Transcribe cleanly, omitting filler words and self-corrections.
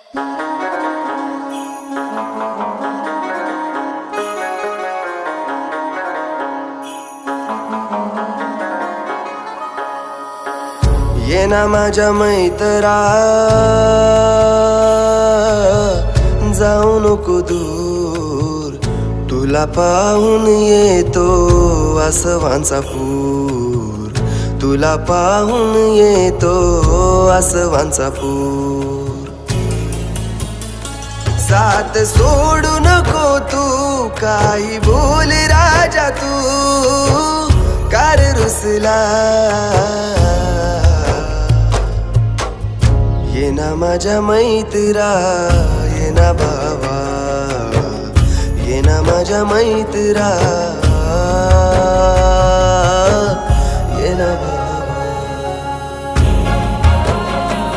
ये ना माझ्या मैत्रा, जाऊ नको दूर, तुला पाहून येतो आसवांचा पूर, तुला पाहून येतो आसवांचा पूर. साथ सोडू नको तू, काही बोल राजा तू, कार रुसला. ये ना माझ्या मैत्रा, ये ना भावा, ये ना माझ्या मैत्रा.